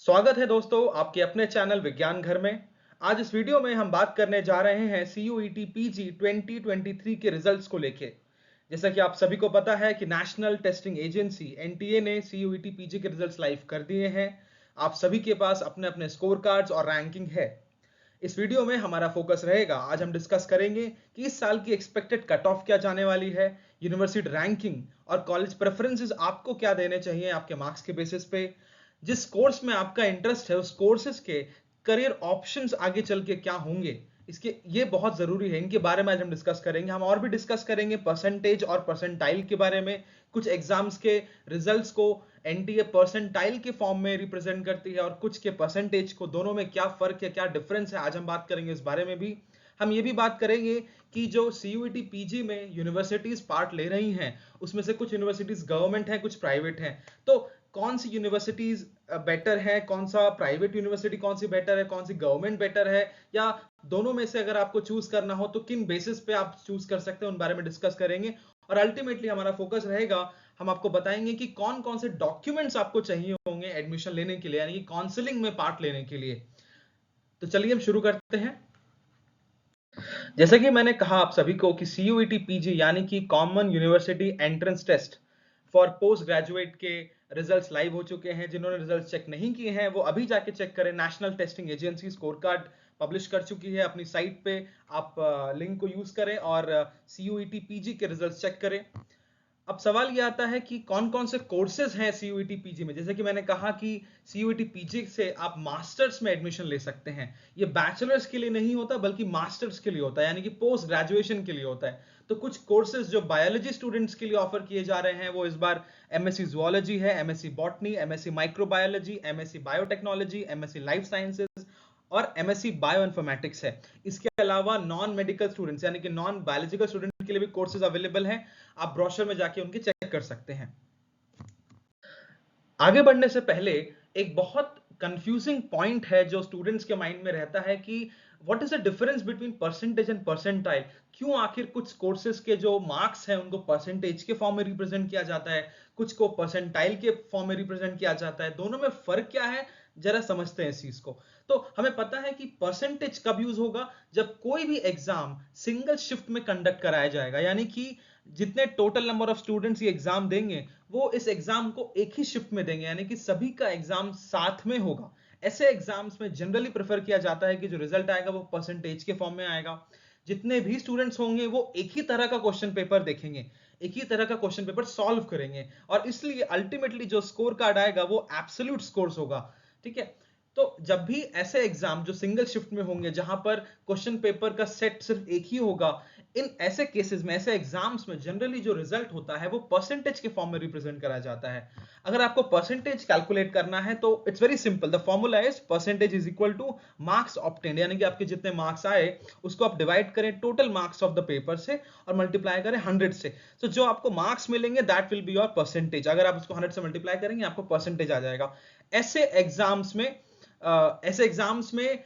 स्वागत है दोस्तों आपके अपने चैनल विज्ञान घर में। आज इस वीडियो में हम बात करने जा रहे हैं CUET PG 2023 के रिजल्ट्स को लेके। जैसा कि आप सभी को पता है कि नेशनल टेस्टिंग एजेंसी NTA ने CUET PG के रिजल्ट्स लाइव कर दिए हैं। आप सभी के पास अपने अपने स्कोर कार्ड्स और रैंकिंग है। इस वीडियो में हमारा फोकस रहेगा, आज हम डिस्कस करेंगे कि इस साल की एक्सपेक्टेड कट ऑफ क्या जाने वाली है, यूनिवर्सिटी रैंकिंग और कॉलेज प्रेफरेंसेस आपको क्या देने चाहिए आपके मार्क्स के बेसिस पे, जिस कोर्स में आपका इंटरेस्ट है उस कोर्सेज के करियर ऑप्शंस आगे चल के क्या होंगे, इसके ये बहुत जरूरी है। इनके बारे में आज हम डिस्कस करेंगे। हम और भी डिस्कस करेंगे परसेंटेज और परसेंटाइल के बारे में। कुछ एग्जाम्स के रिजल्ट्स को एनटीए परसेंटाइल के फॉर्म में रिप्रेजेंट करती है और कुछ के परसेंटेज को। दोनों में क्या फर्क है, क्या डिफरेंस है, आज हम बात करेंगे इस बारे में भी। हम ये भी बात करेंगे कि जो CUET PG में यूनिवर्सिटीज पार्ट ले रही हैं उसमें से कुछ यूनिवर्सिटीज गवर्नमेंट हैं, कुछ प्राइवेट हैं। तो कौन सी यूनिवर्सिटीज बेटर है, कौन सा प्राइवेट यूनिवर्सिटी कौन सी बेटर है, कौन सी गवर्नमेंट बेटर है, या दोनों में से अगर आपको चूज करना हो तो किन बेसिस पे आप चूज कर सकते हैं, उन बारे में डिस्कस करेंगे। और अल्टीमेटली हमारा फोकस रहेगा, हम आपको बताएंगे कि कौन कौन से डॉक्यूमेंट्स आपको चाहिए होंगे एडमिशन लेने के लिए, यानी कि काउंसलिंग में पार्ट लेने के लिए। तो चलिए हम शुरू करते हैं। जैसा कि मैंने कहा आप सभी को कि CUET PG यानी कि common university entrance test for post graduate के रिजल्ट्स लाइव हो चुके हैं। जिन्होंने रिजल्ट्स चेक नहीं किए हैं वो अभी जाके चेक करें। National testing agency score card publish कर चुकी है अपनी साइट पे। आप लिंक को यूज करें और CUET PG के रिजल्ट्स चेक करें। अब सवाल ये आता है कि कौन कौन से कोर्सेज हैं CUET PG में। जैसे कि मैंने कहा कि CUET PG से आप मास्टर्स में एडमिशन ले सकते हैं। ये बैचलर्स के लिए नहीं होता बल्कि मास्टर्स के लिए होता है, यानी कि पोस्ट ग्रेजुएशन के लिए होता है। तो कुछ कोर्सेज जो बायोलॉजी स्टूडेंट्स के लिए ऑफर किए जा रहे हैं वो इस बार MSc जूलॉजी है, MSc botany, MSc microbiology, MSc biotechnology, MSc life sciences और MSc बायोइन्फॉर्मेटिक्स है। इसके अलावा नॉन मेडिकल स्टूडेंट्स यानी कि नॉन बायोलॉजिकल स्टूडेंट के लिए भी कोर्सेज अवेलेबल हैं। आप ब्रोशर में जाके उनके चेक कर सकते हैं। आगे बढ़ने से पहले एक बहुत कंफ्यूजिंग पॉइंट है जो स्टूडेंट्स के माइंड में रहता है कि what is the difference between percentage and percentile. क्यों आखिर कुछ कोर्सेज के जो मार्क्स हैं उनको परसेंटेज के फॉर्म में रिप्रेजेंट किया जाता है, कुछ को परसेंटाइल के फॉर्म में रिप्रेजेंट किया जाता है, दोनों में फर्क क्या है, जरा समझते हैं इस चीज को। तो हमें पता है कि परसेंटेज कब यूज होगा, जब कोई भी एग्जाम सिंगल शिफ्ट में कंडक्ट कराया जाएगा, यानी कि जितने टोटल नंबर ऑफ स्टूडेंट्स ये एग्जाम देंगे वो इस एग्जाम को एक ही शिफ्ट में देंगे, यानी कि सभी का एग्जाम साथ में होगा। ऐसे एग्जाम्स में जनरली प्रेफर किया जाता है कि जो रिजल्ट आएगा वो परसेंटेज के फॉर्म में आएगा। जितने भी स्टूडेंट्स होंगे वो एक ही तरह का क्वेश्चन पेपर देखेंगे, एक ही तरह का क्वेश्चन पेपर सॉल्व करेंगे, और इसलिए अल्टीमेटली जो स्कोर कार्ड आएगा वो एब्सोल्यूट स्कोर्स होगा। ठीक है। तो जब भी ऐसे एग्जाम जो सिंगल शिफ्ट में होंगे जहां पर क्वेश्चन पेपर का सेट सिर्फ एक ही होगा, इन ऐसे केसेस में, ऐसे एग्जाम्स में जनरली जो रिजल्ट होता है वो परसेंटेज के फॉर्म में रिप्रेजेंट करा जाता है। अगर आपको परसेंटेज कैलकुलेट करना है तो it's very simple. The formula is percentage is equal two marks obtained, यानी कि आपके जितने मार्क्स आए उसको आप डिवाइड करें total marks of the paper से और मल्टीप्लाई करें 100 से। तो जो आपको मार्क्स मिलेंगे that will be your percentage. अगर आप उसको 100 से मल्टीप्लाई करेंगे आपको परसेंटेज आ जाएगा। ऐसे एग्जाम्स में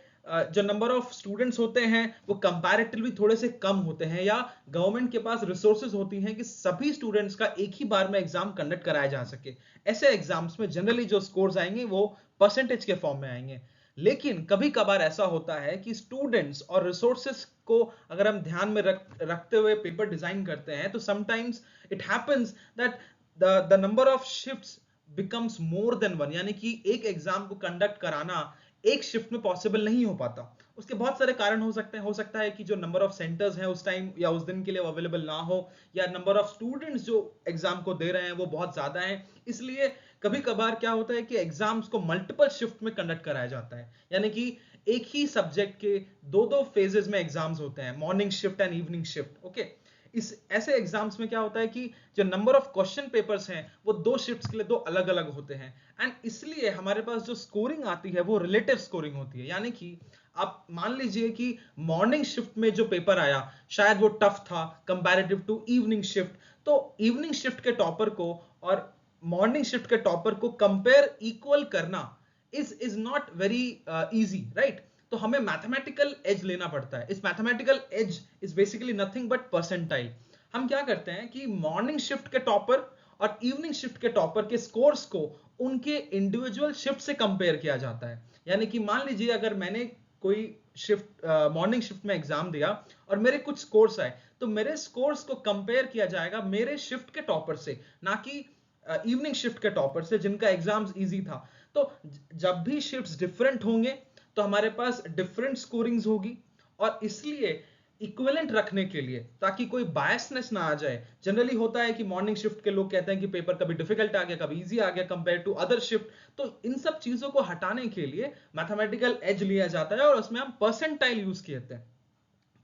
जो नंबर ऑफ स्टूडेंट्स होते हैं वो कंपैरेटिवली थोड़े से कम होते हैं, या गवर्नमेंट के पास रिसोर्सेज होती हैं कि सभी स्टूडेंट्स का एक ही बार में एग्जाम कंडक्ट कराया जा सके। ऐसे एग्जाम्स में जनरली जो स्कोर्स आएंगे वो परसेंटेज के फॉर्म में आएंगे। लेकिन कभी कभार ऐसा होता है कि स्टूडेंट्स और रिसोर्सेज को अगर हम ध्यान में रखते हुए पेपर डिजाइन करते हैं तो sometimes it happens that the number of shifts becomes more than one, यानी कि एक एग्जाम को कंडक्ट कराना एक शिफ्ट में पॉसिबल नहीं हो पाता। उसके बहुत सारे कारण हो सकते हैं। हो सकता है कि जो नंबर ऑफ सेंटर्स हैं उस टाइम या उस दिन के लिए अवेलेबल ना हो, या नंबर ऑफ स्टूडेंट्स जो एग्जाम को दे रहे हैं वो बहुत ज्यादा है। इसलिए कभी कभार क्या होता है कि एग्जाम्स को मल्टीपल शिफ्ट में कंडक्ट कराया जाता है, यानी कि एक ही सब्जेक्ट के दो दो फेजेस में एग्जाम्स होते हैं, morning shift and evening shift. Okay. इस ऐसे एग्जाम्स में क्या होता है कि जो नंबर ऑफ क्वेश्चन पेपर्स हैं वो दो शिफ्ट्स के लिए दो अलग अलग होते हैं, एंड इसलिए हमारे पास जो स्कोरिंग आती है वो रिलेटिव स्कोरिंग होती है। यानी कि आप मान लीजिए कि मॉर्निंग शिफ्ट में जो पेपर आया शायद वो टफ था कंपैरेटिव टू इवनिंग शिफ्ट, तो इवनिंग शिफ्ट के टॉपर को और मॉर्निंग शिफ्ट के टॉपर को कंपेयर इक्वल करना is not very easy, right. तो हमें मैथमेटिकल एज लेना पड़ता है। इस mathematical as is basically nothing but percentile. हम क्या करते हैं कि मॉर्निंग शिफ्ट के टॉपर और इवनिंग शिफ्ट के टॉपर के स्कोर्स को उनके इंडिविजुअल शिफ्ट से कंपेयर किया जाता है। यानी कि मान लीजिए अगर मैंने कोई शिफ्ट मॉर्निंग शिफ्ट में एग्जाम दिया और मेरे कुछ स्कोर्स आए, तो मेरे स्कोर्स को कंपेयर किया जाएगा मेरे शिफ्ट के टॉपर से, ना कि इवनिंग शिफ्ट के टॉपर से जिनका एग्जाम्स इजी था। तो जब भी शिफ्ट्स डिफरेंट होंगे तो हमारे पास डिफरेंट स्कोरिंग्स होगी, और इसलिए इक्विवेलेंट रखने के लिए, ताकि कोई बायसनेस ना आ जाए। जनरली होता है कि मॉर्निंग शिफ्ट के लोग कहते हैं कि पेपर कभी डिफिकल्ट आ गया, कभी इजी आ गया कंपेयर टू अदर शिफ्ट। तो इन सब चीजों को हटाने के लिए मैथमेटिकल एज लिया जाता है, और उसमें हम परसेंटाइल यूज किए थे।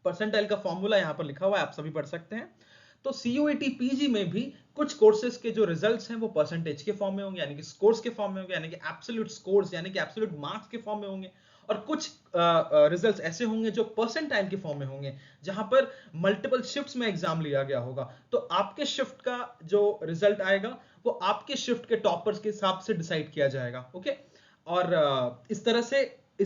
परसेंटाइल का फॉर्मूला यहां पर लिखा हुआ है, आप सभी पढ़ सकते हैं। तो सीयूईटी पीजी में भी कुछ कोर्सेज के जो रिजल्ट्स हैं वो परसेंटेज के फॉर्म में होंगे, यानी कि स्कोर्स के फॉर्म में होंगे, यानी कि एब्सोल्यूट स्कोर्स यानी कि एब्सोल्यूट मार्क्स के फॉर्म में होंगे। और कुछ रिजल्ट्स ऐसे होंगे जो परसेंटाइल के फॉर्म में होंगे, जहां पर मल्टीपल शिफ्ट्स में एग्जाम लिया गया होगा। तो आपके शिफ्ट का जो रिजल्ट आएगा वो आपके शिफ्ट के टॉपर्स के हिसाब से डिसाइड किया जाएगा। ओके, और इस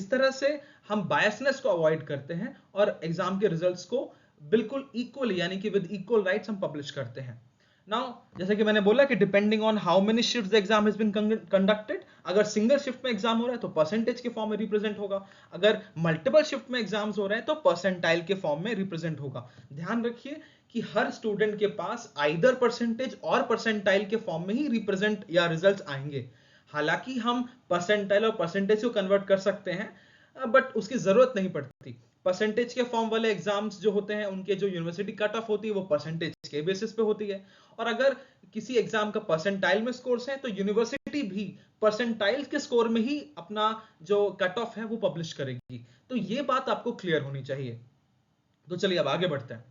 तरह से हम बायसनेस को अवॉइड करते हैं और एग्जाम के रिजल्ट्स को बिल्कुल इक्वली यानी कि विद इक्वल राइट्स हम पब्लिश करते हैं। नाउ जैसे कि मैंने बोला कि depending on how many shifts the exam has been conducted, अगर सिंगल शिफ्ट में एग्जाम हो रहा है तो परसेंटेज के फॉर्म में रिप्रेजेंट होगा, अगर मल्टीपल शिफ्ट में एग्जाम्स हो रहे हैं तो परसेंटाइल के फॉर्म में रिप्रेजेंट होगा। ध्यान रखिए कि हर स्टूडेंट के पास आइदर परसेंटेज और परसेंटाइल के फॉर्म में ही रिप्रेजेंट या रिजल्ट्स आएंगे। हालांकि हम परसेंटाइल और परसेंटेज को कन्वर्ट कर सकते हैं, बट उसकी जरूरत नहीं पड़ती। परसेंटेज के फॉर्म वाले एग्जाम्स जो होते हैं उनके जो यूनिवर्सिटी कट ऑफ होती है वो परसेंटेज के बेसिस पे होती है, और अगर किसी एग्जाम का परसेंटाइल में स्कोर्स है तो यूनिवर्सिटी भी परसेंटाइल के स्कोर में ही अपना जो कट ऑफ है वो पब्लिश करेगी। तो ये बात आपको क्लियर होनी चाहिए। तो चलिए अब आगे बढ़ते हैं।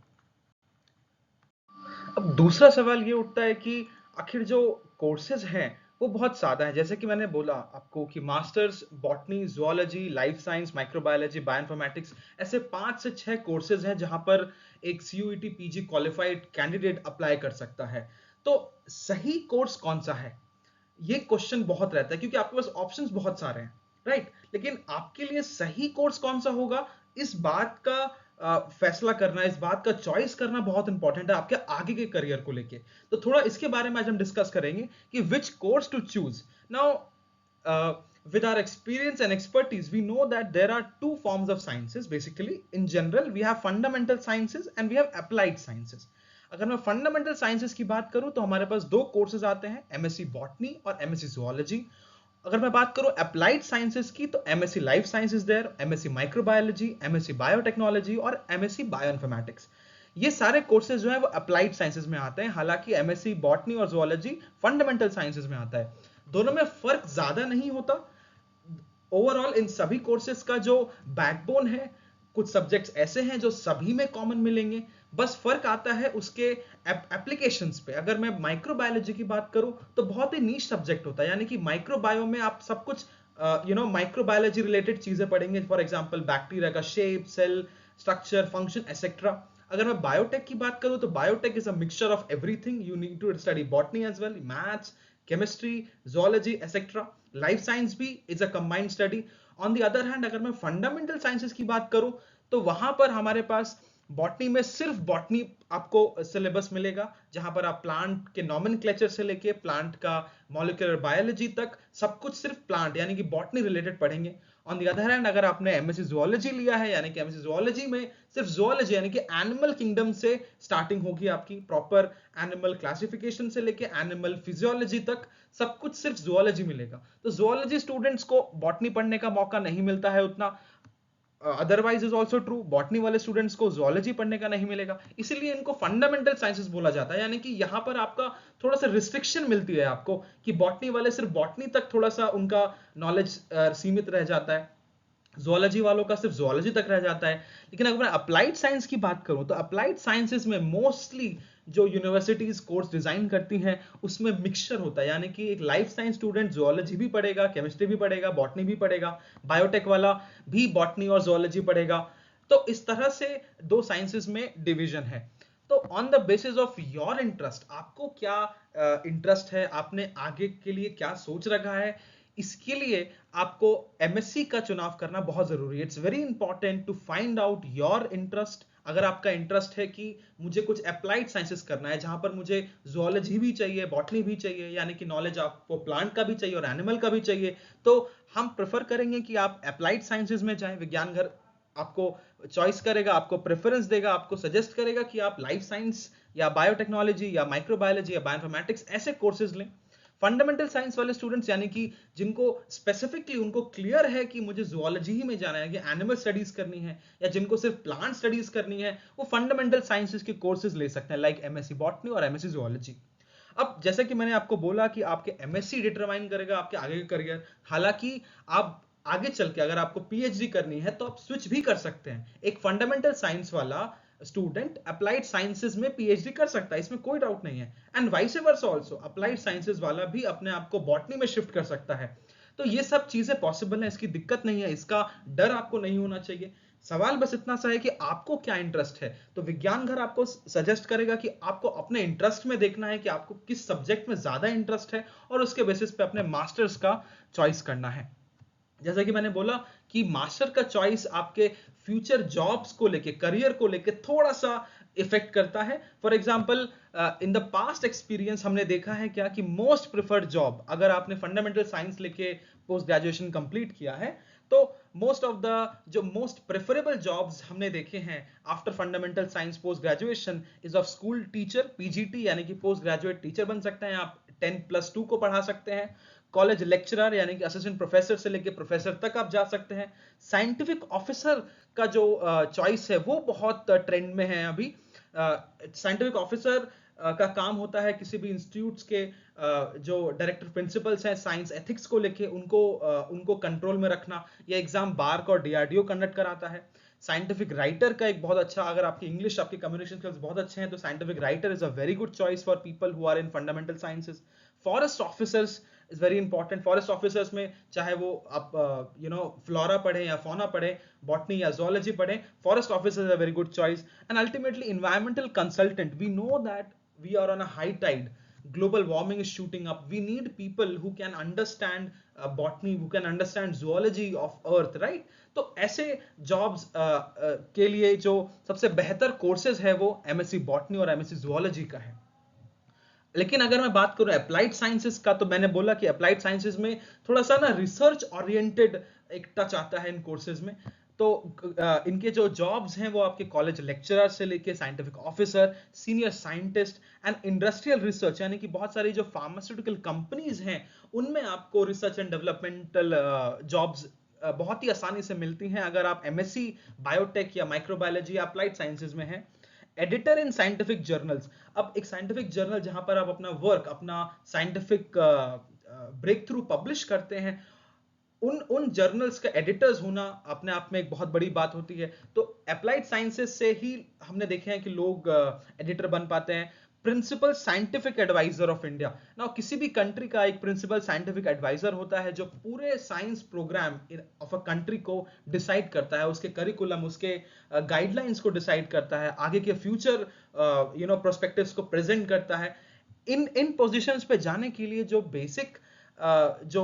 अब दूसरा सवाल ये उठता है कि आखिर जो कोर्सेज हैं वो बहुत सादा है। जैसे कि मैंने बोला आपको कि masters botany, zoology, life science, microbiology, bioinformatics, ऐसे 5 से 6 कोर्सेज हैं जहां पर एक CUET PG qualified candidate apply कर सकता है। तो सही कोर्स कौन सा है, ये क्वेश्चन बहुत रहता है, क्योंकि आपके पास ऑप्शंस बहुत सारे हैं, राइट। लेकिन आपके लिए सही कोर्स कौन सा होगा, इस बात का फैसला करना, इस बात का चॉइस करना बहुत इंपॉर्टेंट है आपके आगे के करियर को लेके। तो थोड़ा इसके बारे में आज हम डिस्कस करेंगे कि which course to choose. Now with our experience and expertise, we know that there are two forms of sciences. Basically, in general, we have fundamental sciences and we have applied sciences. अगर मैं fundamental sciences की बात करूं तो हमारे पास दो courses आते हैं, एमएससी बॉटनी और एमएससी जूलॉजी। अगर मैं बात करूं अप्लाइड साइंसेस की तो MSc life sciences there, MSc microbiology, MSc biotechnology और एमएससी बायोइन्फॉर्मेटिक्स। ये सारे कोर्सेज जो है वो अप्लाइड साइंसेज में आते हैं, हालांकि एमएससी बॉटनी और जूलॉजी फंडामेंटल साइंसेज में आता है। दोनों में फर्क ज्यादा नहीं होता। ओवरऑल इन सभी कोर्सेज का जो बैकबोन है, कुछ सब्जेक्ट्स ऐसे हैं जो सभी में कॉमन मिलेंगे, बस फर्क आता है उसके एप्लीकेशंस पे। अगर मैं माइक्रोबायोलॉजी की बात करूं तो बहुत ही नीश सब्जेक्ट होता है, यानी कि माइक्रोबायो में आप सब कुछ माइक्रोबायोलॉजी रिलेटेड चीजें पढ़ेंगे, फॉर एग्जांपल बैक्टीरिया का shape, cell structure, function, etcetera. अगर मैं बायोटेक की बात करूं तो biotech is a mixture of everything, you need to study botany as well, maths, chemistry, zoology, etcetera. Life science भी is a combined study. On the other hand अगर मैं fundamental sciences की बात करूं तो वहां पर हमारे पास बॉटनी में सिर्फ बॉटनी आपको सिलेबस मिलेगा, जहां पर आप प्लांट के नॉमेनक्लेचर से लेके प्लांट का मॉलिक्यूलर बायोलॉजी तक सब कुछ सिर्फ प्लांट यानी कि बॉटनी रिलेटेड पढ़ेंगे। ऑन द अदर हैंड अगर आपने एमएससी जूलॉजी लिया है, यानी कि एमएससी जूलॉजी में सिर्फ जूलॉजी यानी कि एनिमल किंगडम से स्टार्टिंग होगी आपकी, प्रॉपर एनिमल क्लासिफिकेशन से लेके एनिमल फिजियोलॉजी तक सब कुछ सिर्फ जूलॉजी मिलेगा। तो जूलॉजी स्टूडेंट्स को बॉटनी पढ़ने का मौका नहीं मिलता है उतना। Otherwise is also true, botany वाले स्टूडेंट्स को जूलॉजी पढ़ने का नहीं मिलेगा, इसीलिए इनको फंडामेंटल साइंसेस बोला जाता है। यानी कि यहां पर आपका थोड़ा सा रिस्ट्रिक्शन मिलती है आपको कि बॉटनी वाले सिर्फ बॉटनी तक थोड़ा सा उनका नॉलेज सीमित रह जाता है, जूलॉजी वालों का सिर्फ जूलॉजी तक रह जाता है। लेकिन अगर मैं अप्लाइड साइंस की बात करूं तो अप्लाइड साइंसेस में मोस्टली जो यूनिवर्सिटीज कोर्स डिजाइन करती हैं उसमें मिक्सचर होता है, यानी कि एक लाइफ साइंस स्टूडेंट जूलॉजी भी पढ़ेगा, केमिस्ट्री भी पढ़ेगा, बॉटनी भी पढ़ेगा, बायोटेक वाला भी बॉटनी और जूलॉजी पढ़ेगा। तो इस तरह से दो साइंसेस में डिवीजन है। तो on the basis of your interest, आपको क्या इंटरेस्ट है, आपने आगे के लिए क्या सोच रखा है, इसके लिए आपको एमएससी का चुनाव करना बहुत जरूरी है। It's very important to find out your interest, अगर आपका इंटरेस्ट है कि मुझे कुछ अप्लाइड साइंसेस करना है जहां पर मुझे जूलॉजी भी चाहिए, बॉटनी भी चाहिए, यानी कि नॉलेज आपको प्लांट का भी चाहिए और एनिमल का भी चाहिए, तो हम प्रेफर करेंगे कि आप अप्लाइड साइंसेस में जाएं। विज्ञान घर आपको चॉइस करेगा, आपको प्रेफरेंस देगा, आपको सजेस्ट करेगा कि आप लाइफ साइंस या बायोटेक्नोलॉजी या माइक्रोबायोलॉजी या बायोइन्फॉर्मेटिक्स ऐसे कोर्सेज लें। फंडामेंटल साइंस वाले स्टूडेंट्स, यानी कि जिनको स्पेसिफिकली उनको क्लियर है कि मुझे जूलॉजी ही में जाना है, कि एनिमल स्टडीज करनी है, या जिनको सिर्फ प्लांट स्टडीज करनी है, वो फंडामेंटल साइंसेज के कोर्सेज ले सकते हैं, लाइक एमएससी बॉटनी और एमएससी जूलॉजी। अब जैसे कि मैंने आपको बोला कि आपके एमएससी डिटरमाइन करेगा आपके आगे का करियर। हालांकि आप आगे चल के अगर आपको पीएचडी करनी है तो आप स्विच भी कर सकते हैं। एक फंडामेंटल साइंस वाला स्टूडेंट अप्लाइड साइंसेज में पीएचडी कर सकता है, इसमें कोई डाउट नहीं है। And vice versa also, applied sciences वाला भी अपने आप को बॉटनी में शिफ्ट कर सकता है। तो ये सब चीजें पॉसिबल है, इसकी दिक्कत नहीं है, इसका डर आपको नहीं होना चाहिए। सवाल बस इतना सा है कि आपको क्या इंटरेस्ट है। तो विज्ञान घर आपको सजेस्ट करेगा कि आपको अपने इंटरेस्ट में देखना है कि आपको किस सब्जेक्ट में ज्यादा इंटरेस्ट है, और उसके बेसिस पे अपने मास्टर्स का चॉइस करना है। जैसा कि मैंने बोला कि मास्टर का चॉइस आपके फ्यूचर जॉब्स को लेके, करियर को लेके थोड़ा सा इफेक्ट करता है। For example, in the past experience हमने देखा है क्या कि मोस्ट प्रिफर्ड जॉब, अगर आपने फंडामेंटल साइंस लेके पोस्ट ग्रेजुएशन कंप्लीट किया है, तो मोस्ट ऑफ द जो मोस्ट प्रेफरेबल जॉब्स हमने देखे हैं after fundamental science post graduation is of school teacher, PGT, यानी कि पोस्ट ग्रेजुएट टीचर बन सकते हैं आप, 10+2 को पढ़ा सकते हैं। कॉलेज लेक्चरर, यानी कि असिस्टेंट प्रोफेसर से लेके प्रोफेसर तक आप जा सकते हैं। साइंटिफिक ऑफिसर का जो चॉइस है वो बहुत ट्रेंड में है अभी। साइंटिफिक ऑफिसर का काम होता है किसी भी इंस्टीट्यूट्स के जो डायरेक्टर प्रिंसिपल्स हैं साइंस एथिक्स को लेके, उनको कंट्रोल में रखना। ये एग्जाम बार्क और डीआरडीओ कंडक्ट कराता है। साइंटिफिक राइटर का एक बहुत अच्छा, अगर आपकी इंग्लिश, आपकी कम्युनिकेशन स्किल्स बहुत अच्छे हैं, तो scientific writer is a very good choice for people who are in fundamental sciences. Forest officers is very important. Forest officers में चाहे वो आप फ्लोरा पढ़े या फौना पढ़े, बॉटनी या जोलॉजी पढ़े, forest officer is a very good choice. And ultimately environmental consultant, we know that we are on a high tide, global warming is shooting up, we need people who can understand botany, who can understand zoology of earth, right? तो ऐसे jobs के लिए जो सबसे बेहतर courses है वो MSc botany और MSc zoology का है। लेकिन अगर मैं बात करूं अप्लाइड साइंसेस का, तो मैंने बोला कि अप्लाइड साइंसेस में थोड़ा सा ना रिसर्च ओरिएंटेड एक टच आता है इन कोर्सेज में। तो इनके जो जॉब्स हैं वो आपके कॉलेज लेक्चरर से लेके scientific officer, senior scientist and industrial research, यानी कि बहुत सारी जो फार्मास्यूटिकल कंपनीज हैं उनमें आपको रिसर्च एंड डेवलपमेंटल जॉब्स बहुत ही आसानी से मिलती हैं अगर आप एमएससी बायोटेक या माइक्रोबायोलॉजी या अप्लाइड साइंसेज में हैं। एडिटर इन साइंटिफिक जर्नल्स, अब एक साइंटिफिक जर्नल जहां पर आप अपना वर्क, अपना साइंटिफिक ब्रेक थ्रू पब्लिश करते हैं, उन जर्नल्स का एडिटर्स होना अपने आप में एक बहुत बड़ी बात होती है। तो अप्लाइड साइंसेस से ही हमने देखे हैं कि लोग एडिटर बन पाते हैं। Principal scientific adviser of India, ना किसी भी कंट्री का एक प्रिंसिपल साइंटिफिक एडवाइजर होता है जो पूरे science program of a country को डिसाइड करता है, उसके करिकुलम, उसके गाइडलाइंस को डिसाइड करता है, आगे के फ्यूचर प्रोस्पेक्टिव्स को प्रेजेंट करता है। इन पोजीशंस पे जाने के लिए जो बेसिक जो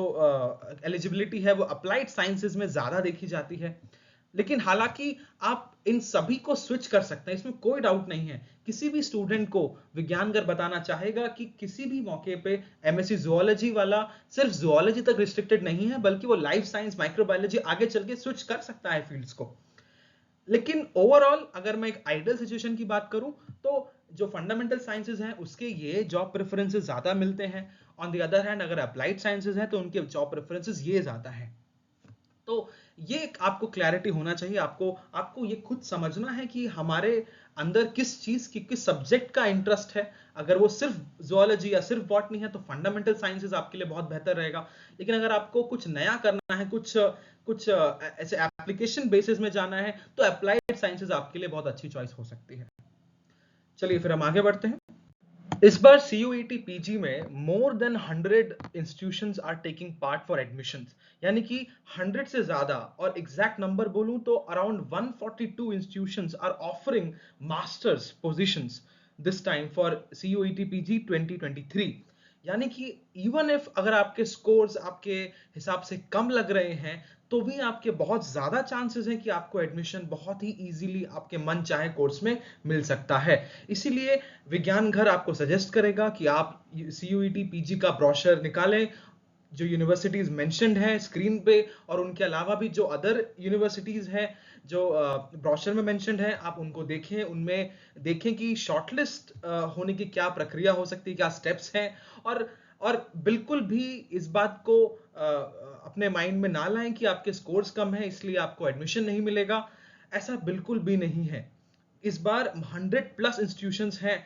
एलिजिबिलिटी है वो अप्लाइड साइंसेज में ज्यादा देखी जाती है। लेकिन हालांकि आप इन सभी को स्विच कर सकते हैं, इसमें कोई डाउट नहीं है। किसी भी स्टूडेंट को विज्ञानगर बताना चाहेगा कि किसी भी मौके पे एमएससी जूलॉजी वाला सिर्फ जूलॉजी तक रिस्ट्रिक्टेड नहीं है, बल्कि वो लाइफ साइंस, माइक्रोबायोलॉजी आगे चल के स्विच कर सकता है फील्ड्स को। लेकिन ओवरऑल अगर मैं एक आइडियल सिचुएशन की बात करूं तो जो फंडामेंटल साइंसेज हैं उसके ये जॉब प्रेफरेंसेस ज्यादा मिलते हैं। ऑन द अदर हैंड अगर अप्लाइड साइंसेज हैं तो उनके जॉब प्रेफरेंसेस ये ज्यादा हैं। तो ये आपको क्लैरिटी होना चाहिए, आपको ये खुद समझना है कि हमारे अंदर किस चीज की, किस सब्जेक्ट का इंटरेस्ट है। अगर वो सिर्फ जूलॉजी या सिर्फ बॉटनी है तो फंडामेंटल साइंसेज आपके लिए बहुत बेहतर रहेगा। लेकिन अगर आपको कुछ नया करना है, कुछ ऐसे एप्लीकेशन बेसिस में जाना है, तो अप्लाइड साइंसेज आपके लिए बहुत अच्छी चॉइस हो सकती है। चलिए फिर हम आगे बढ़ते हैं। इस बार CUET PG में more than 100 institutions are taking part for admissions, यानी कि 100 से ज्यादा, और एग्जैक्ट नंबर बोलूं तो around 142 institutions are offering masters positions this time for CUET PG 2023। यानी कि इवन इफ अगर आपके स्कोर्स आपके हिसाब से कम लग रहे हैं, तो भी आपके बहुत ज़्यादा चांसेस हैं कि आपको एडमिशन बहुत ही ईज़िली आपके मन चाहे कोर्स में मिल सकता है। इसीलिए विज्ञान घर आपको सजेस्ट करेगा कि आप सीयूईटी पीजी का ब्रोशर निकालें, जो यूनिवर्सिटीज़ मेंशन्ड हैं स्क्रीन पे, और उनके अलावा भी जो अदर यूनिवर्सिटीज़ हैं जो ब्रोशर में मेंशन्ड हैं, आप उनको देखें, उनमें देखें कि शॉर्टलिस्ट होने की क्या प्रक्रिया हो सकती है, क्या स्टेप्स हैं। और बिल्कुल भी इस बात को अपने माइंड में ना लाएं कि आपके स्कोर्स कम हैं इसलिए आपको एडमिशन नहीं मिलेगा। ऐसा बिल्कुल भी नहीं है। इस बार 100 प्लस इंस्टीट्यूशंस हैं,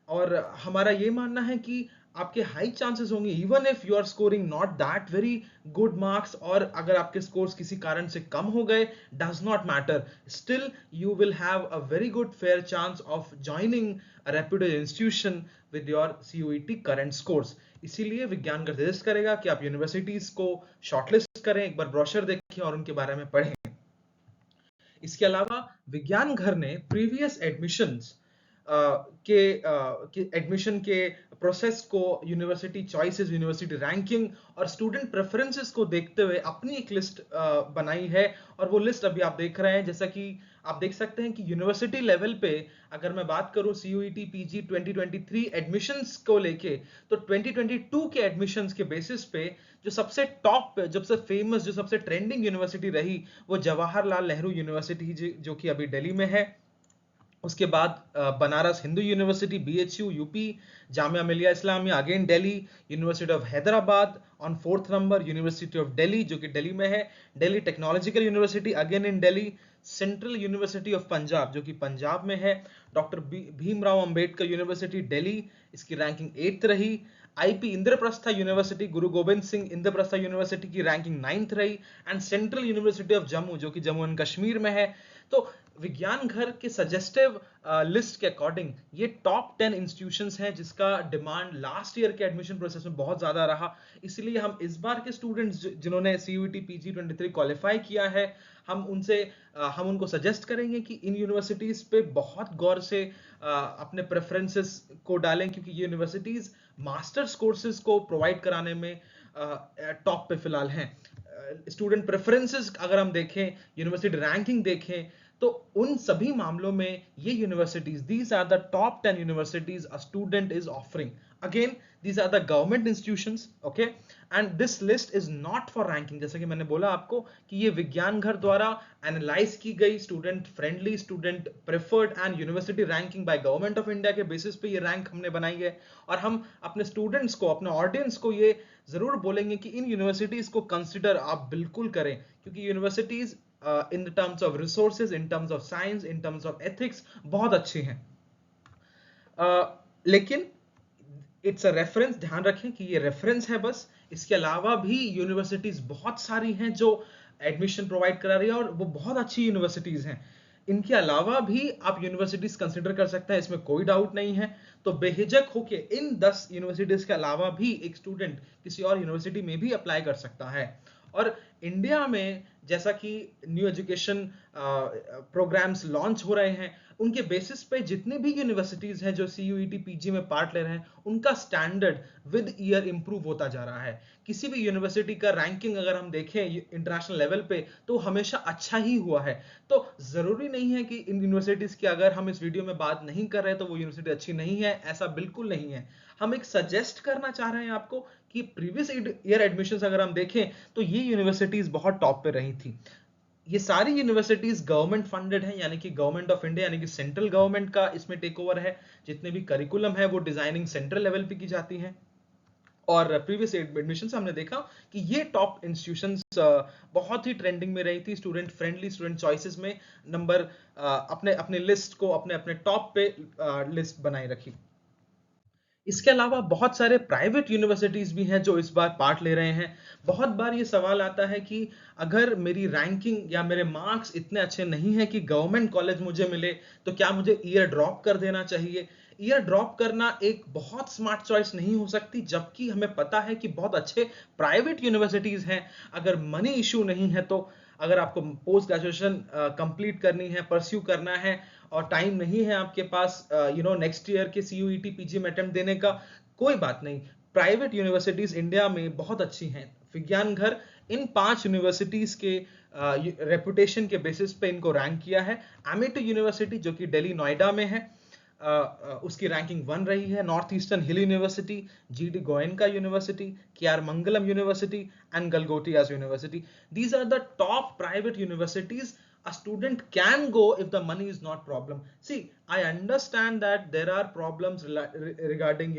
और हमारा ये मानना है कि आपके हाई चांसेस होंगे even if you are scoring not that very good marks, और अगर आपके स्कोर्स किसी कारण से कम हो गए, does not matter, still you will have a very good fair chance of joining a reputed institution with your CUET current scores. इसीलिए विज्ञान का सजेस्ट करेगा कि आप यूनिवर्सिटीज को शॉर्टलिस्ट करें, एक बार ब्रोशर देखें और उनके बारे में पढ़ें। इसके अलावा विज्ञान घर ने प्रीवियस एडमिशंस के एडमिशन के प्रोसेस को, यूनिवर्सिटी चॉइसेस, यूनिवर्सिटी रैंकिंग और स्टूडेंट प्रेफरेंसेस को देखते हुए अपनी एक लिस्ट बनाई है, और वो लिस्ट अभी आप देख रहे हैं। जैसा कि आप देख सकते हैं कि यूनिवर्सिटी लेवल पे अगर मैं बात करूं सीयूईटी पीजी 2023 एडमिशंस को लेके, तो 2022 के एडमिशंस के बेसिस पे जो सबसे टॉप पे, जो सबसे फेमस, जो सबसे ट्रेंडिंग यूनिवर्सिटी रही, वो जवाहरलाल नेहरू यूनिवर्सिटी जो कि अभी दिल्ली में है। उसके बाद Banaras Hindu university BHU UP, Jamia Millia Islamia again Delhi, university of Hyderabad on 4th number, university of Delhi जो कि दिल्ली में है, Delhi technological university again in Delhi, central university of Punjab जो कि पंजाब में है, डॉक्टर भीमराव अंबेडकर यूनिवर्सिटी दिल्ली, इसकी रैंकिंग 8th रही, IP Indraprastha university Guru Gobind Singh Indraprastha university की रैंकिंग 9th रही, and central university of Jammu जो कि जम्मू एंड कश्मीर में है। तो विज्ञान घर के सजेस्टिव लिस्ट के अकॉर्डिंग ये टॉप 10 इंस्टीट्यूशंस हैं जिसका डिमांड लास्ट ईयर के एडमिशन प्रोसेस में बहुत ज्यादा रहा। इसलिए हम इस बार के स्टूडेंट्स जिन्होंने सीयूईटी पीजी 23 क्वालिफाई किया है, हम उनको सजेस्ट करेंगे कि इन यूनिवर्सिटीज पे बहुत गौर से अपने प्रेफरेंसेस को डालें, क्योंकि ये यूनिवर्सिटीज मास्टर्स कोर्सेज को प्रोवाइड कराने में टॉप पे फिलहाल हैं। स्टूडेंट प्रेफरेंसेस अगर हम देखें, यूनिवर्सिटी रैंकिंग देखें, तो उन सभी मामलों में ये universities, these are the top 10 universities a student is offering. Again these are the government institutions, okay, and this list is not for ranking. जैसे कि मैंने बोला आपको कि ये विज्ञान घर द्वारा एनालाइज की गई, student friendly, student preferred and university ranking by government of India के बेसिस पे ये रैंक हमने बनाई है। और हम अपने स्टूडेंट्स को, अपने ऑडियंस को ये जरूर बोलेंगे कि इन यूनिवर्सिटीज को कंसिडर आप बिल्कुल करें, क्योंकि universities in the terms of resources, in terms of science, in terms of ethics बहुत अच्छी हैं। लेकिन इट्स अ रेफरेंस, ध्यान रखें कि ये रेफरेंस है बस। इसके अलावा भी यूनिवर्सिटीज बहुत सारी हैं जो एडमिशन प्रोवाइड करा रही है, और वो बहुत अच्छी यूनिवर्सिटीज हैं। इनके अलावा भी आप यूनिवर्सिटीज कंसिडर कर सकते हैं, इसमें कोई डाउट नहीं है। तो बेहिजक होके इन 10 यूनिवर्सिटीज के अलावा भी एक स्टूडेंट किसी और यूनिवर्सिटी में भी अप्लाई कर सकता है। और इंडिया में जैसा कि न्यू एजुकेशन प्रोग्राम्स लॉन्च हो रहे हैं, उनके बेसिस पे जितने भी यूनिवर्सिटीज हैं जो सीयूईटी पीजी में पार्ट ले रहे हैं, उनका स्टैंडर्ड विद ईयर इंप्रूव होता जा रहा है। किसी भी यूनिवर्सिटी का रैंकिंग अगर हम देखें इंटरनेशनल लेवल पे, तो हमेशा अच्छा ही हुआ है। तो जरूरी नहीं है कि इन यूनिवर्सिटीज की अगर हम इस वीडियो में बात नहीं कर रहे तो वो यूनिवर्सिटी अच्छी नहीं है, ऐसा बिल्कुल नहीं है। हम एक सजेस्ट करना चाह रहे हैं आपको कि प्रीवियस ईयर एडमिशंस अगर हम देखें तो ये यूनिवर्सिटीज बहुत टॉप पे रही थी। ये सारी यूनिवर्सिटीज गवर्नमेंट फंडेड हैं, यानी कि गवर्नमेंट ऑफ इंडिया, यानी कि सेंट्रल गवर्नमेंट का इसमें टेक ओवर है। जितने भी करिकुलम है वो डिजाइनिंग सेंट्रल लेवल पे की जाती हैं। और प्रीवियस एडमिशन से हमने देखा कि ये टॉप इंस्टीट्यूशंस बहुत ही ट्रेंडिंग में रही थी, स्टूडेंट फ्रेंडली, स्टूडेंट चॉइसेस में नंबर अपने अपने लिस्ट को अपने अपने टॉप पे लिस्ट बनाई रखी। इसके अलावा बहुत सारे प्राइवेट यूनिवर्सिटीज भी हैं जो इस बार पार्ट ले रहे हैं। बहुत बार ये सवाल आता है कि अगर मेरी रैंकिंग या मेरे मार्क्स इतने अच्छे नहीं हैं कि गवर्नमेंट कॉलेज मुझे मिले, तो क्या मुझे ईयर ड्रॉप कर देना चाहिए? ईयर ड्रॉप करना एक बहुत स्मार्ट चॉइस नहीं हो सकती, जबकि हमें पता है कि बहुत अच्छे प्राइवेट यूनिवर्सिटीज हैं। अगर मनी इशू नहीं है, तो अगर आपको पोस्ट ग्रेजुएशन कंप्लीट करनी है, परस्यू करना है, और टाइम नहीं है आपके पास नेक्स्ट ईयर के सीयूईटी पीजी में अटेम्प्ट देने का, कोई बात नहीं। प्राइवेट यूनिवर्सिटीज इंडिया में बहुत अच्छी हैं। विज्ञान घर इन 5 यूनिवर्सिटीज के रेपुटेशन के बेसिस पे इनको रैंक किया है। एमिटी यूनिवर्सिटी जो कि दिल्ली नोएडा में है, उसकी रैंकिंग 1 रही है। North eastern hill university, GD Goenka university, KR Mangalam university and Galgotias university, these are the top private universities a student can go if the money is not problem. See, I understand that there are problems regarding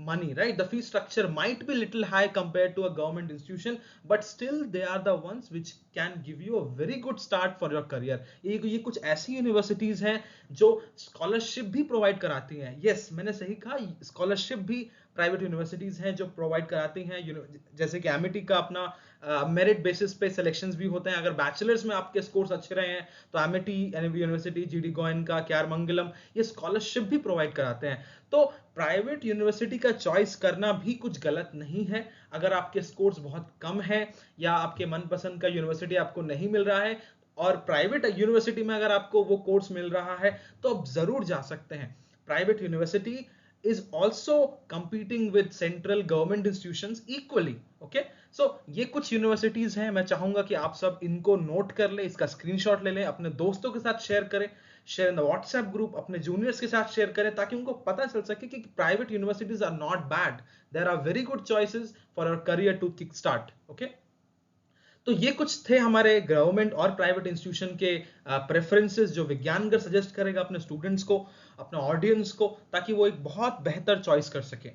money, right? The fee structure might be little high compared to a government institution, but still they are the ones which can give you a very good start for your career. ये कुछ ऐसी universities हैं जो scholarship भी provide कराती हैं। Yes, मैंने सही कहा, स्कॉलरशिप भी प्राइवेट यूनिवर्सिटीज हैं जो प्रोवाइड कराती हैं। जैसे कि एमिटी का अपना मेरिट बेसिस पे सिलेक्शंस भी होते हैं। अगर बैचलर्स में आपके स्कोर्स अच्छे रहे हैं तो Amity university, GD Goenka, KR Mangalam ये स्कॉलरशिप भी प्रोवाइड कराते हैं। तो प्राइवेट यूनिवर्सिटी का चॉइस करना भी कुछ गलत नहीं है। अगर आपके स्कोर्स बहुत कम है या आपके मनपसंद का यूनिवर्सिटी आपको नहीं मिल रहा है और प्राइवेट यूनिवर्सिटी में अगर आपको वो कोर्स मिल रहा है तो आप जरूर जा सकते हैं। Private university is also competing with central government institutions equally. Okay, so ये कुछ यूनिवर्सिटीज हैं। मैं चाहूंगा कि आप सब इनको नोट कर ले, इसका स्क्रीनशॉट ले लें, अपने दोस्तों के साथ शेयर करें, share in the WhatsApp group, अपने जूनियर्स के साथ शेयर करें ताकि उनको पता चल सके कि private universities are not bad, there are very good choices for our career to kick start. Okay, तो ये कुछ थे हमारे गवर्नमेंट और प्राइवेट इंस्टीट्यूशन के प्रेफरेंसेस जो विज्ञानगर सजेस्ट करेगा अपने स्टूडेंट्स को, अपने ऑडियंस को, ताकि वो एक बहुत बेहतर चॉइस कर सके।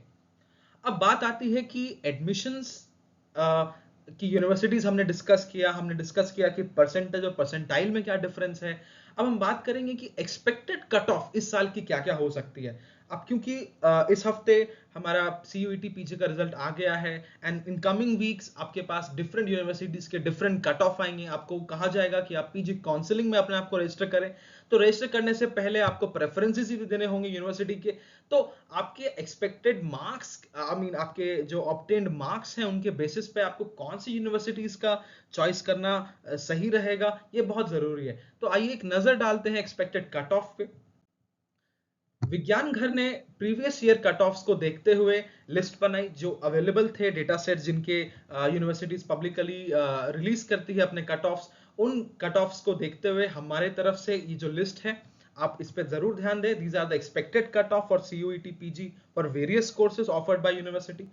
अब बात आती है कि एडमिशंस की यूनिवर्सिटीज हमने डिस्कस किया कि परसेंटेज और परसेंटाइल में क्या डिफरेंस है। अब हम बात करेंगे कि एक्सपेक्टेड कट ऑफ इस साल की क्या क्या हो सकती है। अब क्योंकि इस हफ्ते हमारा CUET PG का रिजल्ट आ गया है एंड इन कमिंग वीक्स आपके पास डिफरेंट यूनिवर्सिटीज के डिफरेंट कट ऑफ आएंगे। आपको कहा जाएगा कि आप PG काउंसलिंग में अपने आप को रजिस्टर करें, तो रजिस्टर करने से पहले आपको प्रेफरेंसेस भी देने होंगे यूनिवर्सिटी के। तो आपके एक्सपेक्टेड मार्क्स, आपके जो ऑब्टेन्ड मार्क्स हैं उनके बेसिस पे आपको कौन सी यूनिवर्सिटीज का चॉइस करना सही रहेगा, ये बहुत जरूरी है। तो आइए एक नजर डालते हैं एक्सपेक्टेड कट ऑफ पे। विज्ञान घर ने प्रीवियस ईयर कट ऑफ्स को देखते हुए लिस्ट बनाई जो अवेलेबल थे, डेटा सेट जिनके यूनिवर्सिटीज पब्लिकली रिलीज करती है अपने कट ऑफ्स। उन कट ऑफ्स को देखते हुए हमारे तरफ से ये जो लिस्ट है आप इस पे जरूर ध्यान दें। These are the expected cut off for CUET PG for various courses offered by university.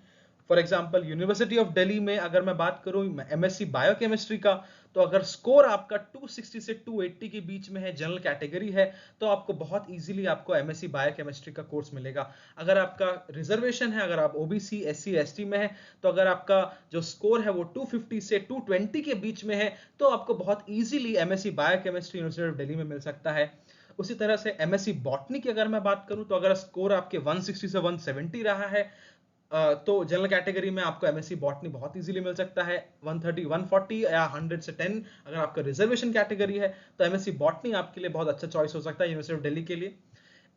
For example university of Delhi में अगर मैं बात करूं MSc बायोकेमिस्ट्री का, तो अगर स्कोर आपका 260 से 280 के बीच में है, जनरल कैटेगरी है, तो आपको बहुत इजीली आपको MSc बायोकेमिस्ट्री का कोर्स मिलेगा। अगर आपका रिजर्वेशन है, अगर आप OBC SC ST में है, तो अगर आपका जो स्कोर है वो 250 से 220 के बीच में है, तो आपको बहुत easily MSc biochemistry university of Delhi में मिल सकता है। उसी तरह से MSc बॉटनी की अगर मैं बात करूं, तो अगर स्कोर आपके 160 से 170 रहा है, तो जनरल कैटेगरी में आपको MSc बॉटनी बहुत इजीली मिल सकता है। 130, 140 या 100 से 10 अगर आपका रिजर्वेशन कैटेगरी है, तो MSc बॉटनी आपके लिए बहुत अच्छा चॉइस हो सकता है यूनिवर्सिटी ऑफ दिल्ली के लिए।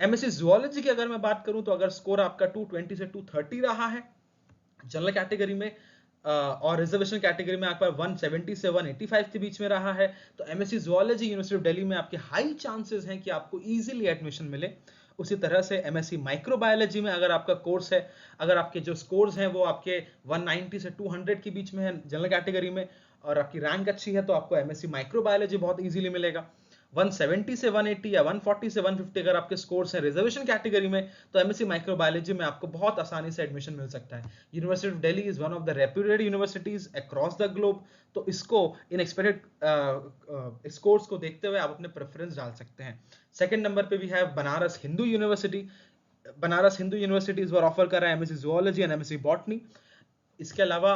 MSc जूलॉजी की अगर मैं बात करूं, तो अगर स्कोर आपका 220 से 230 रहा है जनरल कैटेगरी में, और रिजर्वेशन कैटेगरी में आपका 170 से 185 के बीच में रहा है, तो MSc zoology university of Delhi में आपके हाई चांसेस हैं कि आपको इजीली एडमिशन मिले। उसी तरह से MSc माइक्रोबायोलॉजी में अगर आपका कोर्स है, अगर आपके जो स्कोर्स हैं वो आपके 190 से 200 के बीच में है जनरल कैटेगरी में, और आपकी रैंक अच्छी है, तो आपको MSc माइक्रोबायोलॉजी बहुत इजीली मिलेगा। 170 से 180 या 140 से 150 अगर आपके स्कोर्स हैं रिजर्वेशन कैटेगरी में, तो MSc माइक्रोबायोलॉजी में आपको बहुत आसानी से एडमिशन मिल सकता है। University of Delhi is one of the reputed universities across the globe, तो इसको इन एक्सपेक्टेड स्कोर्स को देखते हुए आप अपने प्रेफरेंस डाल सकते हैं। सेकंड नंबर पे भी है बनारस हिंदू यूनिवर्सिटी। बनारस हिंदू यूनिवर्सिटी इस बार ऑफर कर रहा है MSc zoology and MSc botany. इसके अलावा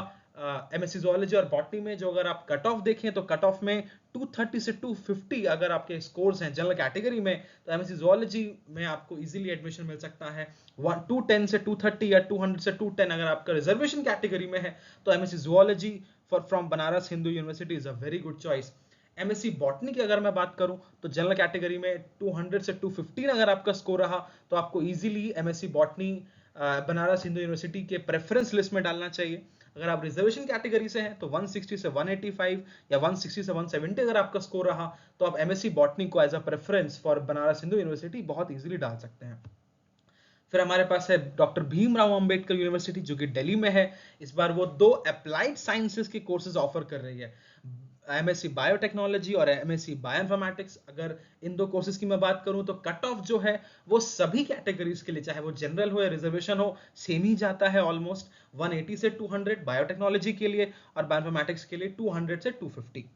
MSc जूलॉजी और बॉटनी में जो अगर आप कट ऑफ देखें, तो कट ऑफ में 230 से 250 अगर आपके स्कोर्स हैं जनरल कैटेगरी में, तो MSc जूलॉजी में आपको इजीली एडमिशन मिल सकता है। 210 से 230 या 200 से 210 अगर आपका रिजर्वेशन कैटेगरी में है, तो MSc zoology from Banaras Hindu university is a very good choice. MSc botany की अगर मैं बात करूं, तो जनरल कैटेगरी में 200 से 215 अगर आपका स्कोर रहा, तो आपको easily MSc botany Banaras Hindu university के प्रेफरेंस लिस्ट में डालना चाहिए। अगर आप रिजर्वेशन कैटेगरी से हैं, तो 160 से 185 या 160 से 170 अगर आपका स्कोर रहा, तो आप MSc बॉटनी को as a preference for Banaras Hindu university बहुत इजीली डाल सकते हैं। फिर हमारे पास है डॉक्टर भीमराव अंबेडकर यूनिवर्सिटी जो कि दिल्ली में है। इस बार वो 2 अप्लाइड साइंसेज के कोर्सेज ऑफर कर रही है, एमएससी बायोटेक्नोलॉजी और एमएससी बायोइन्फॉर्मेटिक्स। अगर इन दो कोर्सेज की मैं बात करूं तो कट ऑफ जो है वो सभी कैटेगरीज के लिए, चाहे वो जनरल हो या रिजर्वेशन हो, सेम ही जाता है ऑलमोस्ट 180 से 200 बायोटेक्नोलॉजी के लिए, और बायोइन्फॉर्मेटिक्स के लिए 200 से 250।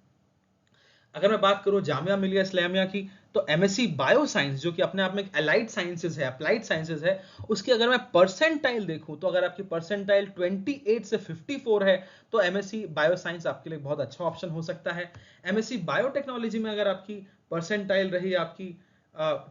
अगर मैं बात करूं जामिया मिलिया इस्लामिया की, तो एमएससी बायो साइंस जो कि अपने आप में एक अलाइड साइंसेज है, अप्लाइड साइंसेज है, उसकी अगर मैं परसेंटाइल देखूं तो अगर आपकी परसेंटाइल 28 से 54 है तो एमएससी बायो साइंस आपके लिए बहुत अच्छा ऑप्शन हो सकता है। एमएससी बायोटेक्नोलॉजी में अगर आपकी परसेंटाइल रही आपकी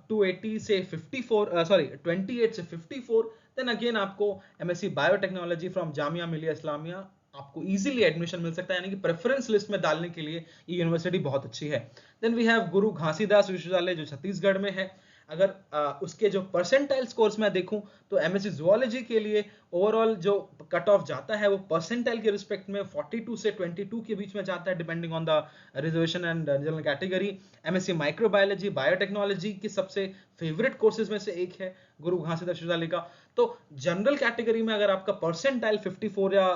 280 से 54, सॉरी 28 से 54, देन अगेन आपको MSc biotechnology from Jamia Millia Islamia आपको इजीली एडमिशन मिल सकता है, यानी कि प्रेफरेंस लिस्ट में डालने के लिए ये यूनिवर्सिटी बहुत अच्छी है। देन वी हैव गुरु घासीदास विश्वविद्यालय जो छत्तीसगढ़ में है। अगर उसके जो परसेंटाइल स्कोर्स में देखूं तो एमएससी जूलॉजी के लिए ओवरऑल जो कट ऑफ जाता है वो परसेंटाइल के रिस्पेक्ट में 42 से 22 के बीच में जाता है, depending on the reservation and general category. MSc microbiology biotechnology के सबसे फेवरेट कोर्सेज में से एक है गुरु घासीदास विश्वविद्यालय का। तो जनरल कैटेगरी में अगर आपका परसेंटाइल 54 या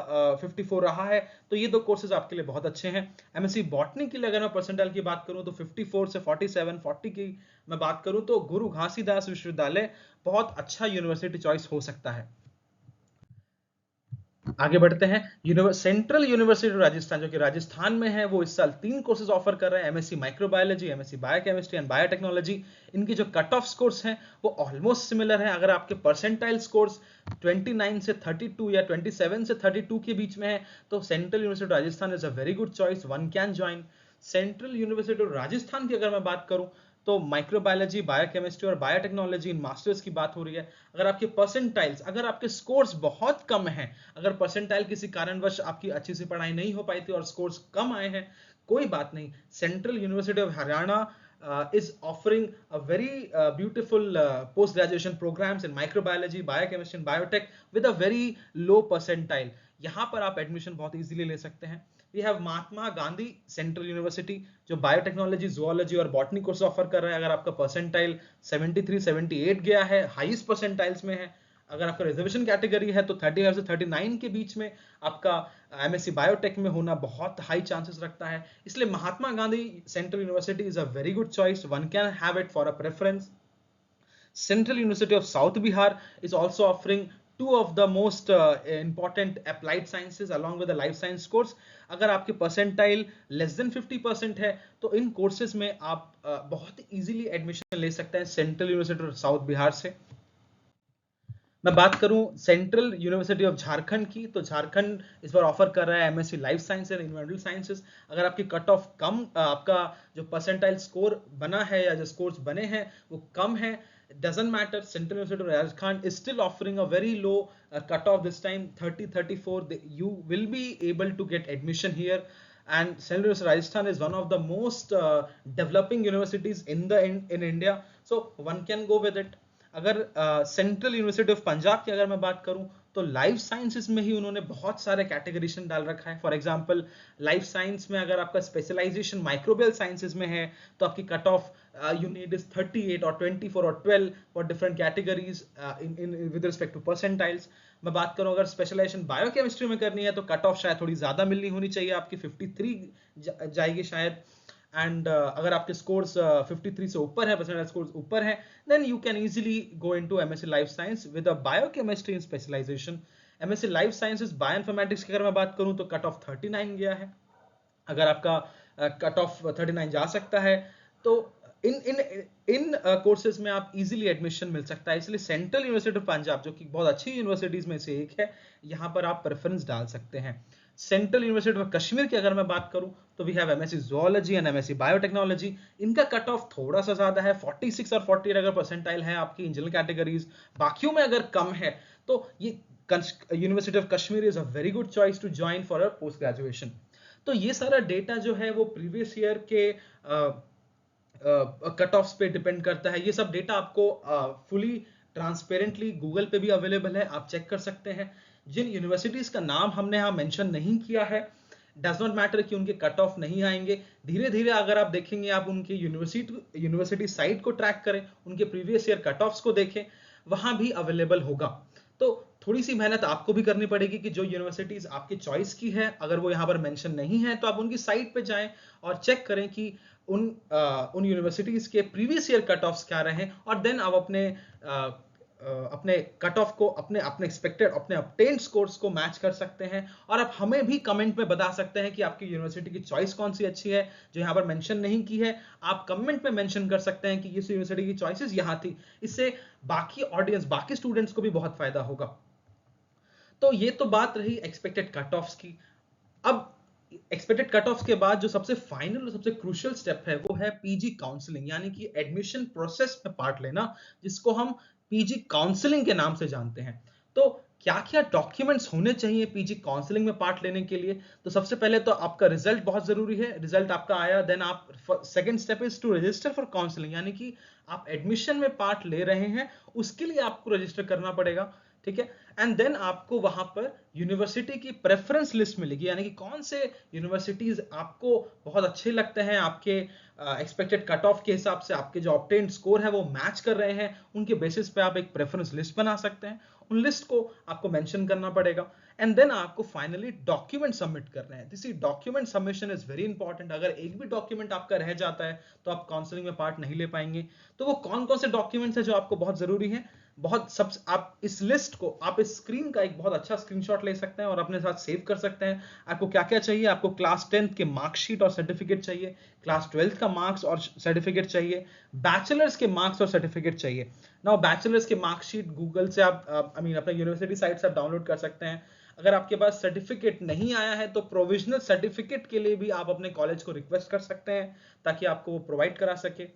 54 रहा है तो ये दो कोर्सेज आपके लिए बहुत अच्छे हैं। एमएससी बॉटनी के लिए अगर मैं परसेंटाइल की बात करूं तो 54 से 47, 40 की मैं बात करूं तो गुरु घासीदास विश्वविद्यालय बहुत अच्छा यूनिवर्सिटी चॉइस हो सकता है। आगे बढ़ते हैं, सेंट्रल यूनिवर्सिटी राजस्थान जो कि राजस्थान में है, वो इस साल 3 कोर्सेज ऑफर कर रहा है, MSc microbiology, MSc biochemistry and biotechnology. इनकी जो कट ऑफ स्कोर्स हैं वो ऑलमोस्ट सिमिलर है। अगर आपके परसेंटाइल स्कोर्स 29 से 32 या 27 से 32 के बीच में है तो central university Rajasthan is a very good choice, one can join. Central university Rajasthan की अगर मैं बात करूं तो माइक्रोबायोलॉजी, बायोकेमिस्ट्री और बायोटेक्नोलॉजी इन मास्टर्स की बात हो रही है। अगर आपके परसेंटाइल्स, अगर आपके स्कोर्स बहुत कम हैं, अगर परसेंटाइल किसी कारणवश आपकी अच्छी सी पढ़ाई नहीं हो पाई थी और स्कोर्स कम आए हैं, कोई बात नहीं, central university of Haryana is offering a very beautiful post graduation programs in microbiology, biochemistry and biotech with a very low percentile। यहां पर आप एडमिशन बहुत इजीली ले सकते हैं। We have Mahatma Gandhi central university जो बायोटेक्नोलॉजी, जूलॉजी और बॉटनी कोर्स ऑफर कर रहा है। अगर आपका परसेंटाइल 73, 78 गया है, हाईएस्ट परसेंटाइल्स में है, अगर आपका रिजर्वेशन कैटेगरी है तो 35 से 39 के बीच में आपका एमएससी बायोटेक में होना बहुत हाई चांसेस रखता है। इसलिए Mahatma Gandhi central university is a very good choice, one can have it for a preference. Central University of South Bihar is also offering two of the most important applied sciences along with the life science course। अगर आपके percentile less than 50% है तो इन courses में आप बहुत easily admission ले सकते हैं central university of south Bihar से। मैं बात करूं सेंट्रल यूनिवर्सिटी ऑफ झारखंड की, तो झारखंड इस बार ऑफर कर रहा है MSc life science and environmental sciences. अगर आपकी कट ऑफ कम, आपका जो परसेंटाइल स्कोर बना है या जो स्कोर्स बने हैं वो कम है, doesn't matter, Central University of Rajasthan is still offering a very low cut off this time, 30, 34, you will be able to get admission here। And Central University of Rajasthan is one of the most developing universities in India, so one can go with it। अगर central university of Punjab की अगर मैं बात करूं तो life sciences में ही उन्होंने बहुत सारे कैटेगरीशन डाल रखा है। फॉर एग्जांपल लाइफ साइंस में अगर आपका स्पेशलाइजेशन माइक्रोबियल साइंसेज में है तो आपकी cut off you need is 38 or 24 or 12 for different categories in with respect to percentiles। मैं बात करूं अगर स्पेशलाइजेशन बायोकेमिस्ट्री में करनी है तो कट ऑफ शायद थोड़ी ज्यादा मिलनी होनी चाहिए, आपकी 53 जाएगी शायद। एंड अगर आपके स्कोर्स 53 से ऊपर है, परसेंटाइल स्कोर्स ऊपर है, then you can easily go into MSc life science with a biochemistry in specialization. MSc life sciences bioinformatics की अगर मैं बात करूं तो कट ऑफ 39 गया है। अगर आपका कट ऑफ 39 जा सकता है तो इन इन इन कोर्सेज में आप इजीली एडमिशन मिल सकता है। इसलिए सेंट्रल यूनिवर्सिटी ऑफ पंजाब जो कि बहुत अच्छी यूनिवर्सिटीज में से एक है, यहाँ पर आप प्रेफरेंस डाल सकते हैं। सेंट्रल यूनिवर्सिटी ऑफ कश्मीर की अगर मैं बात करूं तो we have MSc zoology and MSc biotechnology. इनका कट ऑफ थोड़ा सा ज्यादा है, 46 और 48 अगर परसेंटाइल है आपकी इन जनरल कैटेगरीज, बाकियों में अगर कम है तो ये university of Kashmir is a very good choice to join for a post graduation. तो ये सारा डेटा जो है वो प्रीवियस ईयर के कट ऑफ्स पे डिपेंड करता है। ये सब डेटा आपको फुली ट्रांसपेरेंटली गूगल पे भी अवेलेबल है, आप चेक कर सकते हैं। जिन यूनिवर्सिटीज का नाम हमने यहाँ मेंशन नहीं किया है, डज नॉट मैटर कि उनके कट ऑफ नहीं आएंगे, धीरे धीरे अगर आप देखेंगे, आप उनके यूनिवर्सिटी साइट को ट्रैक करें, उनके प्रीवियस ईयर कट ऑफ्स को देखें, वहां भी अवेलेबल होगा। तो थोड़ी सी मेहनत आपको भी करनी पड़ेगी कि जो यूनिवर्सिटीज आपकी चॉइस की है, अगर वो यहाँ पर मेंशन नहीं है तो आप उनकी साइट पे जाएं और चेक करें कि उन यूनिवर्सिटीज के प्रीवियस ईयर कट ऑफ्स क्या रहे, और देन आप अपने कट ऑफ को अपने अपने एक्सपेक्टेड अपने ऑब्टेन्ड स्कोर्स को मैच कर सकते हैं। और आप हमें भी कमेंट में बता सकते हैं कि आपकी यूनिवर्सिटी की चॉइस कौन सी अच्छी है, जो यहाँ पर मेंशन नहीं की है। आप कमेंट में मेंशन कर सकते हैं कि इस यूनिवर्सिटी की चॉइसेस यहाँ थी। इससे बाकी ऑडियंस, बाकी स्टूडेंट्स को भी बहुत फायदा होगा। तो ये तो बात रही एक्सपेक्टेड कट ऑफ्स की। अब एक्सपेक्टेड कट ऑफ के बाद जो सबसे फाइनल और सबसे क्रूशियल स्टेप है वो है पीजी काउंसलिंग, यानी कि एडमिशन प्रोसेस में पार्ट लेना, जिसको हम पीजी काउंसलिंग के नाम से जानते हैं। तो क्या क्या डॉक्यूमेंट्स होने चाहिए पीजी काउंसलिंग में पार्ट लेने के लिए? तो सबसे पहले तो आपका रिजल्ट बहुत जरूरी है। रिजल्ट आपका आया, देन आप second step is to register for counselling, यानी कि आप एडमिशन में पार्ट ले रहे हैं, उसके लिए आपको रजिस्टर करना पड़ेगा। ठीक है। एंड देन आपको वहां पर यूनिवर्सिटी की प्रेफरेंस लिस्ट मिलेगी, यानी कि कौन से यूनिवर्सिटीज आपको बहुत अच्छे लगते हैं, आपके एक्सपेक्टेड कट ऑफ के हिसाब से आपके जो ऑब्टेन्ड स्कोर है वो मैच कर रहे हैं, उनके बेसिस पे आप एक प्रेफरेंस लिस्ट बना सकते हैं। उन लिस्ट को आपको मेंशन करना पड़ेगा। एंड देन आपको फाइनली डॉक्यूमेंट सबमिट करना है। This document submission is very important. अगर एक भी डॉक्यूमेंट आपका रह जाता है तो आप काउंसलिंग में पार्ट नहीं ले पाएंगे। तो वो कौन कौन से डॉक्यूमेंट्स है जो आपको बहुत जरूरी है? बहुत सब आप इस लिस्ट को, आप इस स्क्रीन का एक बहुत अच्छा स्क्रीनशॉट ले सकते हैं और अपने साथ सेव कर सकते हैं। आपको क्या क्या चाहिए? आपको क्लास 10th के मार्कशीट और सर्टिफिकेट चाहिए, क्लास 12th का मार्क्स और सर्टिफिकेट चाहिए, बैचलर्स के मार्क्स और सर्टिफिकेट चाहिए। नाउ बैचलर्स के मार्कशीट गूगल से आप अपने यूनिवर्सिटी साइट से आप डाउनलोड कर सकते हैं। अगर आपके पास सर्टिफिकेट नहीं आया है तो प्रोविजनल सर्टिफिकेट के लिए भी आप अपने कॉलेज को रिक्वेस्ट कर सकते हैं ताकि आपको वो प्रोवाइड करा सके।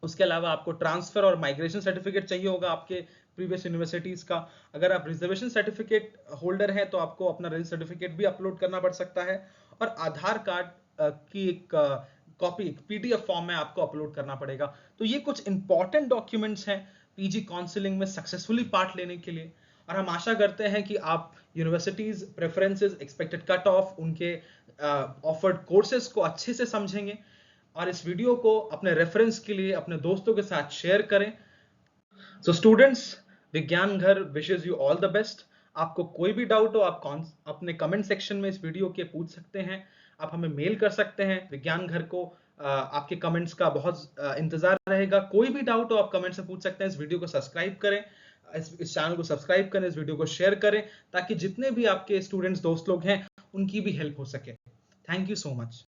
उसके अलावा आपको ट्रांसफर और माइग्रेशन सर्टिफिकेट चाहिए होगा आपके प्रीवियस यूनिवर्सिटीज का। अगर आप रिजर्वेशन सर्टिफिकेट होल्डर हैं तो आपको अपना रजिस्टर सर्टिफिकेट भी अपलोड करना पड़ सकता है। और आधार कार्ड की एक कॉपी पीडीएफ फॉर्म में आपको अपलोड करना पड़ेगा। तो ये कुछ इंपॉर्टेंट डॉक्यूमेंट्स हैं पीजी काउंसलिंग में सक्सेसफुली पार्ट लेने के लिए। और हम आशा करते हैं कि आप universities preferences, expected cut of, उनके ऑफर्ड कोर्सेज को अच्छे से समझेंगे और इस वीडियो को अपने रेफरेंस के लिए अपने दोस्तों के साथ शेयर करें। सो स्टूडेंट्स, विज्ञान घर wishes you all the best. आपको कोई भी डाउट हो आप अपने कमेंट सेक्शन में इस वीडियो के पूछ सकते हैं। आप हमें मेल कर सकते हैं विज्ञान घर को। आपके कमेंट्स का बहुत इंतजार रहेगा। कोई भी डाउट हो आप कमेंट से पूछ सकते हैं। इस वीडियो को सब्सक्राइब करें, इस चैनल को सब्सक्राइब करें, इस वीडियो को शेयर करें ताकि जितने भी आपके स्टूडेंट्स दोस्त लोग हैं उनकी भी हेल्प हो सके। Thank you so much.